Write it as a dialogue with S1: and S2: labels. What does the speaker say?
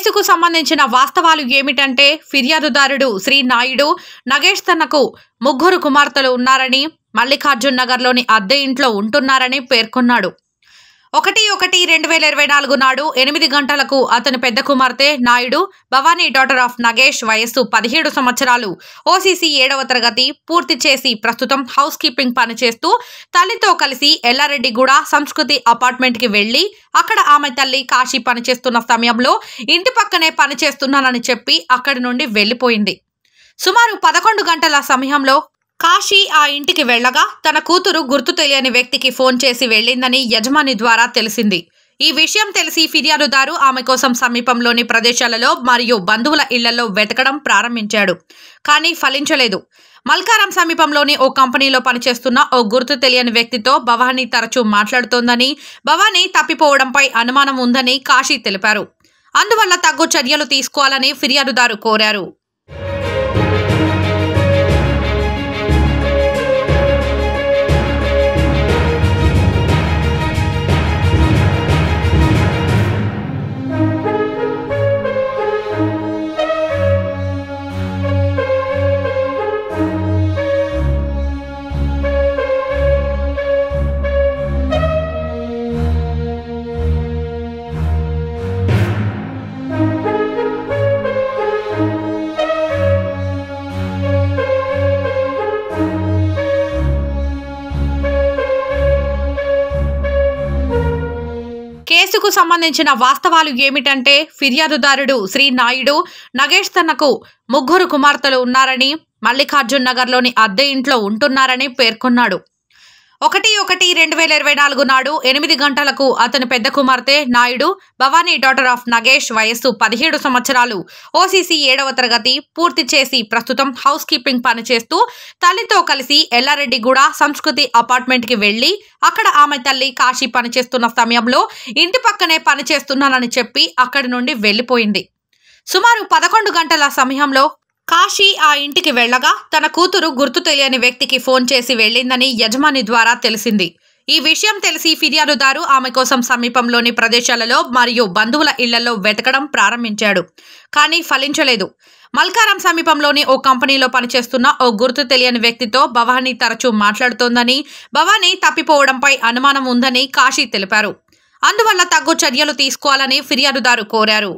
S1: కేసుకు సంబంధించిన వాస్తవాలు ఏమిటంటే ఫిర్యాదుదారుడు శ్రీ నాయుడు నగేష్ తనకు ముగ్గురు కుమార్తెలు ఉన్నారని మల్లికార్జున్ నగర్లోని అద్దె ఇంట్లో ఉంటున్నారని పేర్కొన్నాడు. 1/1/2024 నాడు 8 గంటలకు అతని పెద్ద కుమార్తె నాయుడు భవానీ డాటర్ ఆఫ్ నగేష్ వయస్సు 17 సంవత్సరాలు ఓసీసీ 7వ తరగతి పూర్తి చేసి ప్రస్తుతం హౌస్ కీపింగ్ పనిచేస్తూ తల్లితో కలిసి ఎల్లారెడ్డిగూడ సంస్కృతి అపార్ట్మెంట్ కి వెళ్లి అక్కడ ఆమె తల్లి కాశీ పనిచేస్తున్న సమయంలో ఇంటి పక్కనే పనిచేస్తున్నానని చెప్పి అక్కడి నుండి వెళ్లిపోయింది. సుమారు 11 గంటల సమయంలో కాశీ ఆ ఇంటికి వెళ్లగా తన కూతురు గుర్తు తెలియని వ్యక్తికి ఫోన్ చేసి వెళ్లిందని యజమాని ద్వారా తెలిసింది. ఈ విషయం తెలిసి ఫిర్యాదుదారు ఆమె కోసం సమీపంలోని ప్రదేశాలలో మరియు బంధువుల ఇళ్లలో వెతకడం ప్రారంభించాడు. కానీ ఫలించలేదు. మల్కారం సమీపంలోని ఓ కంపెనీలో పనిచేస్తున్న ఓ గుర్తు తెలియని వ్యక్తితో భవానీ తరచూ మాట్లాడుతోందని, భవానీ తప్పిపోవడంపై అనుమానం ఉందని కాశీ తెలిపారు. అందువల్ల తగు చర్యలు తీసుకోవాలని ఫిర్యాదుదారు కోరారు. కేసుకు సంబంధించిన వాస్తవాలు ఏమిటంటే ఫిర్యాదుదారుడు శ్రీ నాయుడు నగేష్ తనకు ముగ్గురు కుమార్తెలు ఉన్నారని మల్లికార్జున్ నగర్లోని అద్దె ఇంట్లో ఉంటున్నారని పేర్కొన్నాడు. 1/1/2024 నాడు 8 గంటలకు అతని పెద్ద కుమార్తె నాయుడు భవానీ డాటర్ ఆఫ్ నగేష్ వయస్సు 17 సంవత్సరాలు ఓసీసీ 7వ తరగతి పూర్తి చేసి ప్రస్తుతం హౌస్ కీపింగ్ పనిచేస్తూ తల్లితో కలిసి ఎల్లారెడ్డిగూడ సంస్కృతి అపార్ట్మెంట్ కి వెళ్లి అక్కడ ఆమె తల్లి కాశీ పనిచేస్తున్న సమయంలో ఇంటి పక్కనే పనిచేస్తున్నానని చెప్పి అక్కడి నుండి వెళ్లిపోయింది. సుమారు 11 గంటల సమయంలో కాశీ ఆ ఇంటికి వెళ్లగా తన కూతురు గుర్తు తెలియని వ్యక్తికి ఫోన్ చేసి వెళ్లిందని యజమాని ద్వారా తెలిసింది. ఈ విషయం తెలిసి ఫిర్యాదుదారు ఆమె కోసం సమీపంలోని ప్రదేశాలలో మరియు బంధువుల ఇళ్లలో వెతకడం ప్రారంభించాడు. కానీ ఫలించలేదు. మల్కారం సమీపంలోని ఓ కంపెనీలో పనిచేస్తున్న ఓ గుర్తు తెలియని వ్యక్తితో భవానీ తరచూ మాట్లాడుతోందని, భవానీ తప్పిపోవడంపై అనుమానం ఉందని కాశీ తెలిపారు. అందువల్ల తగు చర్యలు తీసుకోవాలని ఫిర్యాదుదారు కోరారు.